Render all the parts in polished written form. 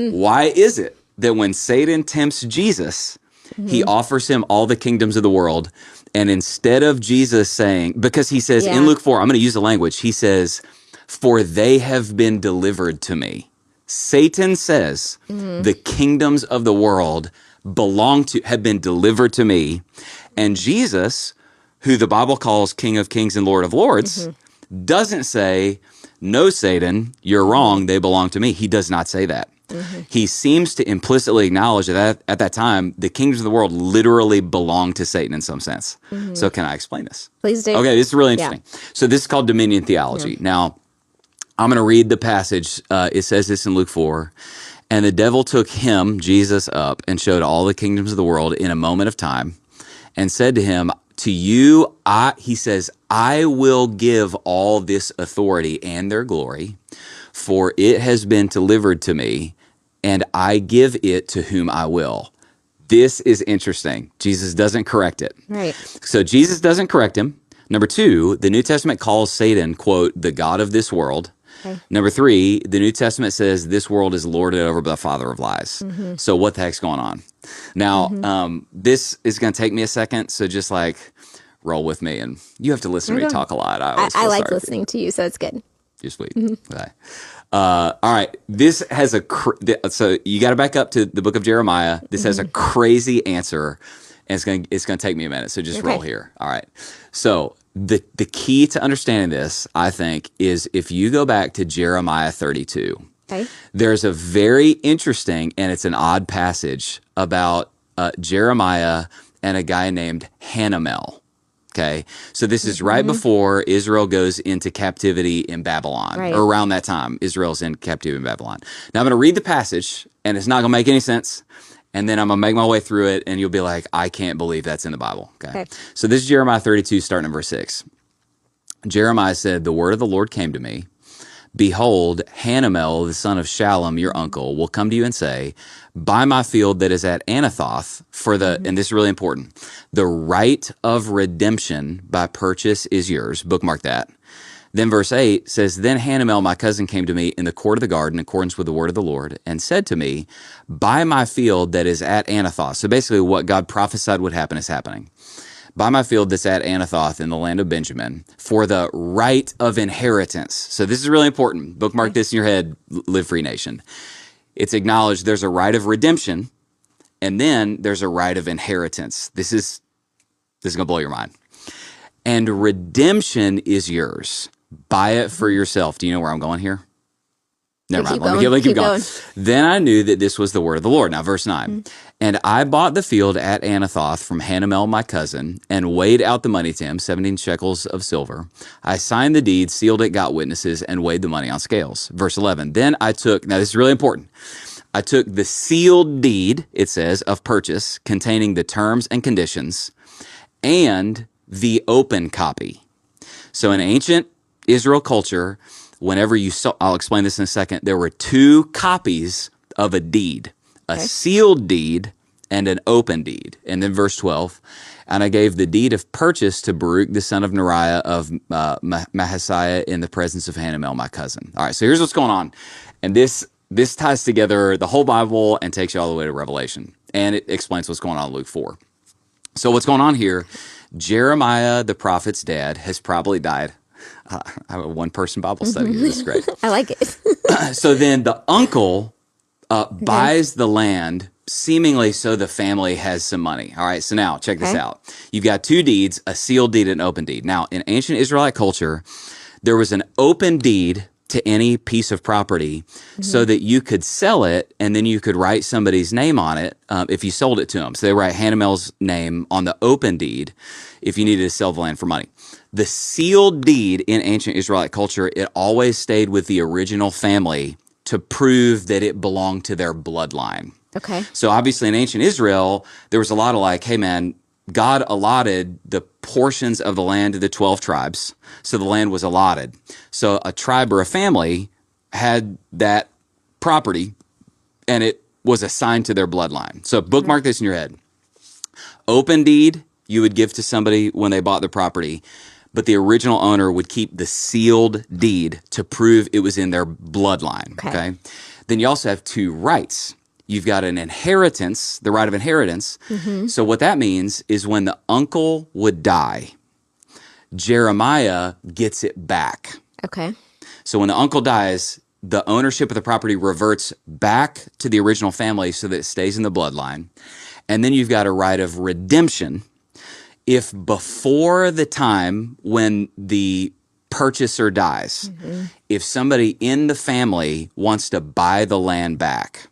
Why is it that when Satan tempts Jesus, he offers him all the kingdoms of the world, and instead of Jesus saying, because he says in Luke 4, I'm going to use the language, he says, for they have been delivered to me. Satan says the kingdoms of the world have been delivered to me. And Jesus, who the Bible calls King of Kings and Lord of Lords, doesn't say, no, Satan, you're wrong. They belong to me. He does not say that. He seems to implicitly acknowledge that at that time, the kingdoms of the world literally belong to Satan in some sense. So can I explain this? Please do. Okay, this is really interesting. So this is called dominion theology. Now, I'm going to read the passage. It says this in Luke 4. And the devil took him, Jesus, up and showed all the kingdoms of the world in a moment of time and said to him, to you, he says, I will give all this authority and their glory, for it has been delivered to me, and I give it to whom I will. This is interesting. Jesus doesn't correct it. Right. So Jesus doesn't correct him. Number two, the New Testament calls Satan, quote, the God of this world. Okay. Number three, the New Testament says this world is lorded over by the father of lies. So what the heck's going on? Now, this is going to take me a second, so just like roll with me, and you have to listen to me talk a lot. I like listening to you, so it's good. You're sweet. Okay. All right. This has so you got to back up to the book of Jeremiah. This has a crazy answer, and it's going to take me a minute. So just roll here. All right. So the key to understanding this, I think, is if you go back to Jeremiah 32. Okay. There's a very interesting, and it's an odd passage about Jeremiah and a guy named Hanamel. Okay, so this is right before Israel goes into captivity in Babylon, or around that time, Israel's in captivity in Babylon. Now I'm going to read the passage, and it's not going to make any sense, and then I'm going to make my way through it, and you'll be like, I can't believe that's in the Bible. Okay. So this is Jeremiah 32, starting in verse 6. Jeremiah said, the word of the Lord came to me. Behold, Hanamel, the son of Shallum, your uncle, will come to you and say, buy my field that is at Anathoth for the, and this is really important, the right of redemption by purchase is yours. Bookmark that. Then verse 8 says, then Hanamel, my cousin, came to me in the court of the garden in accordance with the word of the Lord and said to me, buy my field that is at Anathoth. So basically what God prophesied would happen is happening. Buy my field that's at Anathoth in the land of Benjamin for the right of inheritance. So this is really important. Bookmark this in your head, Live Free Nation. It's acknowledged there's a right of redemption, and then there's a right of inheritance. This is going to blow your mind. And redemption is yours. Buy it for yourself. Do you know where I'm going here? Never mind. Let me keep going. Then I knew that this was the word of the Lord. Now, verse 9. And I bought the field at Anathoth from Hanamel, my cousin, and weighed out the money to him, 17 shekels of silver. I signed the deed, sealed it, got witnesses, and weighed the money on scales. Verse 11. Then I took, now this is really important. I took the sealed deed, it says, of purchase, containing the terms and conditions, and the open copy. So in ancient Israel culture, whenever you saw, I'll explain this in a second, there were two copies of a deed, a sealed deed and an open deed. And then verse 12, and I gave the deed of purchase to Baruch, the son of Neriah of Mahasiah, in the presence of Hanamel, my cousin. All right, so here's what's going on. And this ties together the whole Bible and takes you all the way to Revelation. And it explains what's going on in Luke 4. So what's going on here, Jeremiah, the prophet's dad, has probably died. I have a one-person Bible study here. This is great. I like it. So then the uncle buys the land, seemingly so the family has some money. All right, so now check this out. You've got two deeds, a sealed deed and an open deed. Now, in ancient Israelite culture, there was an open deed to any piece of property so that you could sell it and then you could write somebody's name on it if you sold it to them. So they write Hanamel's name on the open deed if you needed to sell the land for money. The sealed deed in ancient Israelite culture, it always stayed with the original family to prove that it belonged to their bloodline. Okay. So obviously in ancient Israel, there was a lot of like, hey man, God allotted the portions of the land to the 12 tribes. So the land was allotted. So a tribe or a family had that property and it was assigned to their bloodline. So bookmark this in your head. Open deed, you would give to somebody when they bought the property, but the original owner would keep the sealed deed to prove it was in their bloodline. Okay. then you also have two rights. You've got an inheritance, the right of inheritance. So what that means is when the uncle would die, Jeremiah gets it back. Okay. So when the uncle dies, the ownership of the property reverts back to the original family so that it stays in the bloodline. And then you've got a right of redemption. If before the time when the purchaser dies, if somebody in the family wants to buy the land back,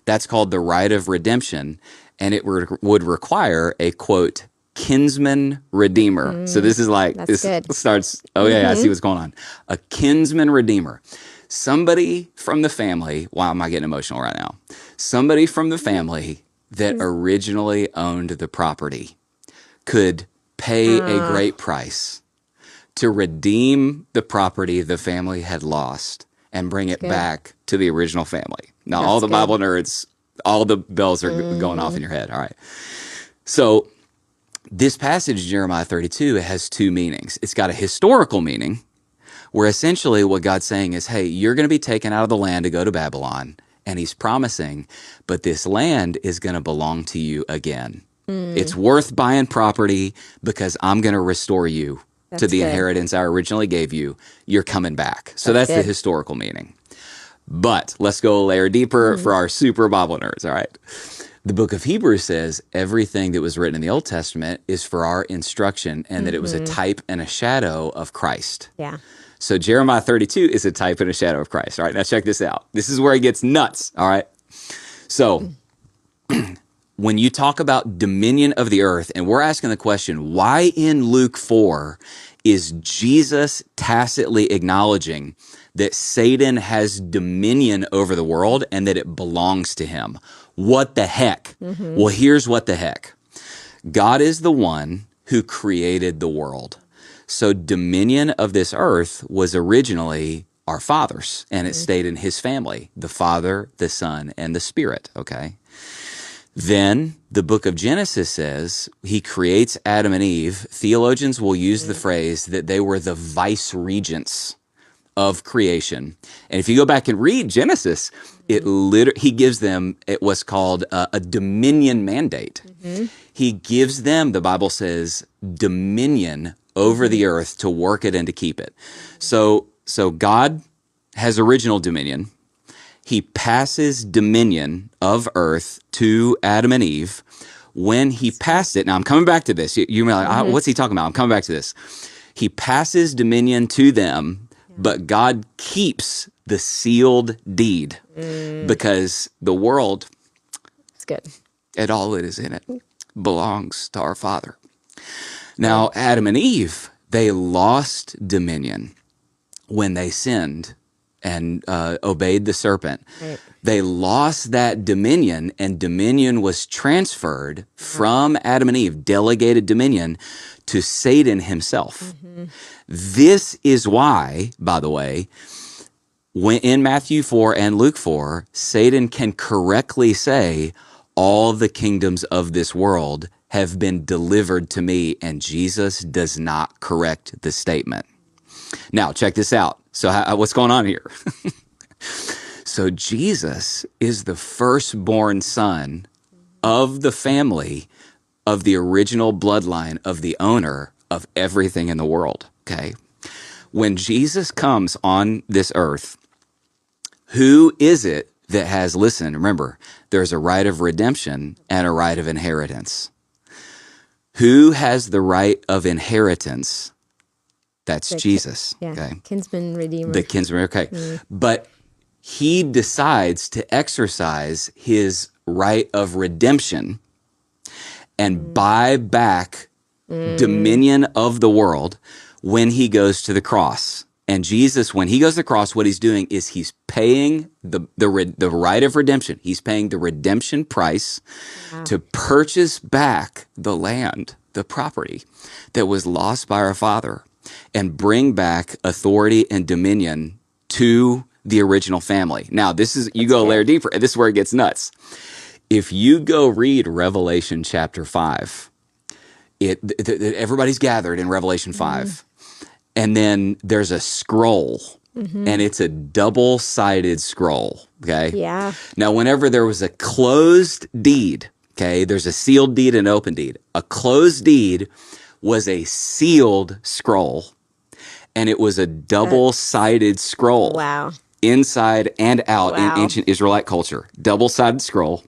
that's called the right of redemption, and it would require a, quote, kinsman redeemer. So this is like, That's this good. starts, oh yeah, I see what's going on. A kinsman redeemer. Somebody from the family, wow, am I getting emotional right now? Somebody from the family that originally owned the property could pay a great price to redeem the property the family had lost and bring it back to the original family. Now, all the Bible nerds, all the bells are going off in your head. All right. So this passage, Jeremiah 32, it has two meanings. It's got a historical meaning where essentially what God's saying is, hey, you're going to be taken out of the land to go to Babylon. And he's promising, but this land is going to belong to you again. It's worth buying property because I'm going to restore you to the inheritance I originally gave you. You're coming back. So that's the historical meaning. But let's go a layer deeper for our super Bible nerds, all right? The book of Hebrews says everything that was written in the Old Testament is for our instruction and that it was a type and a shadow of Christ. Yeah. So Jeremiah 32 is a type and a shadow of Christ, all right? Now check this out. This is where it gets nuts, all right? So when you talk about dominion of the earth, and we're asking the question, why in Luke 4 is Jesus tacitly acknowledging that Satan has dominion over the world and that it belongs to him? What the heck? Well, here's what the heck. God is the one who created the world. So dominion of this earth was originally our Father's, and it stayed in his family, the Father, the Son, and the Spirit, okay? Then the book of Genesis says he creates Adam and Eve. Theologians will use the phrase that they were the vice regents of creation. And if you go back and read Genesis, he gives them what's called a dominion mandate. He gives them, the Bible says, dominion over the earth to work it and to keep it. So God has original dominion. He passes dominion of earth to Adam and Eve. When he passed it, now I'm coming back to this. You're like, what's he talking about? I'm coming back to this. He passes dominion to them, but God keeps the sealed deed because the world, It's good. and all that is in it, belongs to our Father. Now, Adam and Eve, they lost dominion when they sinned and obeyed the serpent. Right. They lost that dominion, and dominion was transferred from Adam and Eve, delegated dominion, to Satan himself. This is why, by the way, when in Matthew 4 and Luke 4, Satan can correctly say, all the kingdoms of this world have been delivered to me, and Jesus does not correct the statement. Now, check this out. So what's going on here? So Jesus is the firstborn son of the family of the original bloodline of the owner of everything in the world, okay? When Jesus comes on this earth, who is it that has, listen, remember, there's a right of redemption and a right of inheritance. Who has the right of inheritance? That's Jesus. Yeah. Okay. Kinsman redeemer. The kinsman. Okay. But he decides to exercise his right of redemption and buy back dominion of the world when he goes to the cross. And Jesus, when he goes to the cross, what he's doing is he's paying the right of redemption. He's paying the redemption price to purchase back the land, the property that was lost by our Father, and bring back authority and dominion to the original family. Now, you go a layer deeper, and this is where it gets nuts. If you go read Revelation chapter 5, everybody's gathered in Revelation 5. And then there's a scroll and it's a double-sided scroll. Okay. Yeah. Now, whenever there was a closed deed, okay, there's a sealed deed and open deed. A closed deed was a sealed scroll, and it was a double-sided scroll. Wow. Inside and out in Wow. ancient Israelite culture. Double-sided scroll.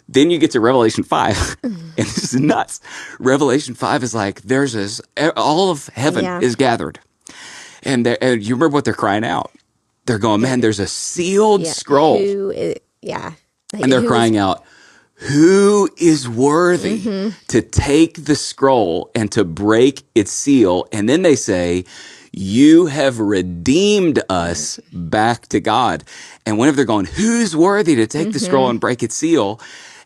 Then you get to Revelation 5, and this is nuts. Revelation 5 is like, there's this, all of heaven Yeah. is gathered. And you remember what they're crying out? They're going, man, there's a sealed Yeah. scroll. Yeah. Like, And they're who crying out, who is worthy to take the scroll and to break its seal? And then they say, you have redeemed us back to God. And whenever they're going, who's worthy to take the scroll and break its seal?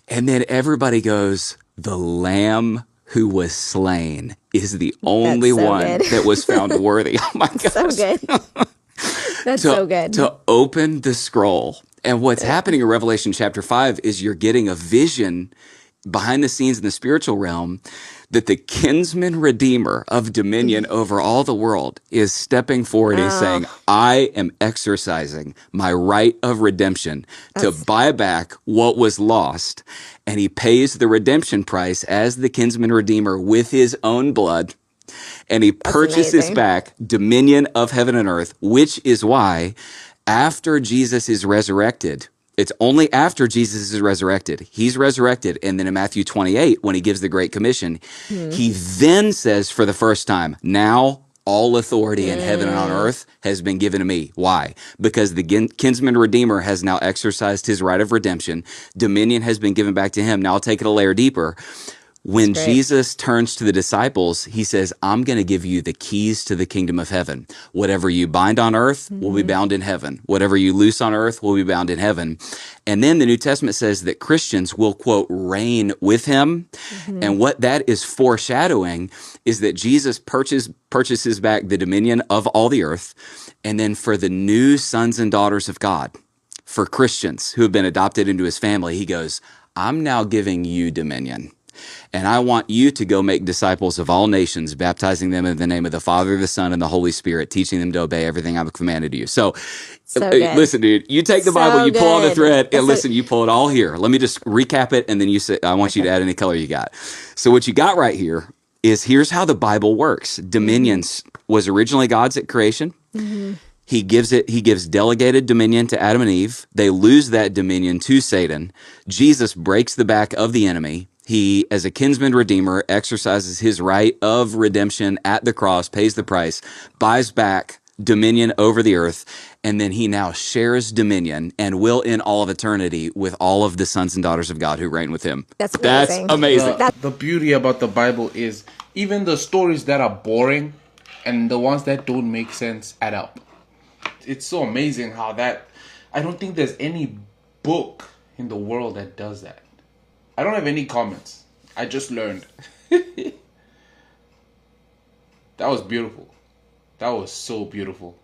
And then everybody goes, the Lamb who was slain is the only so one good. that was found worthy. Oh my gosh. So good. That's so good. To open the scroll. And what's happening in Revelation chapter 5 is you're getting a vision behind the scenes in the spiritual realm that the kinsman redeemer of dominion over all the world is stepping forward and saying, I am exercising my right of redemption to buy back what was lost. And he pays the redemption price as the kinsman redeemer with his own blood. And he purchases amazing. back dominion of heaven and earth, which is why after Jesus is resurrected, it's only after Jesus is resurrected. He's resurrected. And then in Matthew 28, when he gives the Great Commission, he then says for the first time, now all authority in heaven and on earth has been given to me. Why? Because the kinsman redeemer has now exercised his right of redemption. Dominion has been given back to him. Now I'll take it a layer deeper. When great. Jesus turns to the disciples, he says, I'm going to give you the keys to the kingdom of heaven. Whatever you bind on earth will be bound in heaven. Whatever you loose on earth will be bound in heaven. And then the New Testament says that Christians will, quote, reign with him. And what that is foreshadowing is that Jesus purchases back the dominion of all the earth. And then for the new sons and daughters of God, for Christians who have been adopted into his family, he goes, I'm now giving you dominion. And I want you to go make disciples of all nations, baptizing them in the name of the Father, the Son, and the Holy Spirit, teaching them to obey everything I've commanded you. So good. listen, dude, you take the So Bible, you pull on the good. thread, and That's listen, you pull it all here. Let me just recap it, and then you say, I want you to add any color you got. So what you got right here is here's how the Bible works. Dominions was originally God's at creation. He gives delegated dominion to Adam and Eve. They lose that dominion to Satan. Jesus breaks the back of the enemy. He, as a kinsman redeemer, exercises his right of redemption at the cross, pays the price, buys back dominion over the earth, and then he now shares dominion and will in all of eternity with all of the sons and daughters of God who reign with him. That's amazing. amazing. The beauty about the Bible is even the stories that are boring and the ones that don't make sense add up. It's so amazing how that... I don't think there's any book in the world that does that. I don't have any comments. I just learned. That was beautiful. That was so beautiful.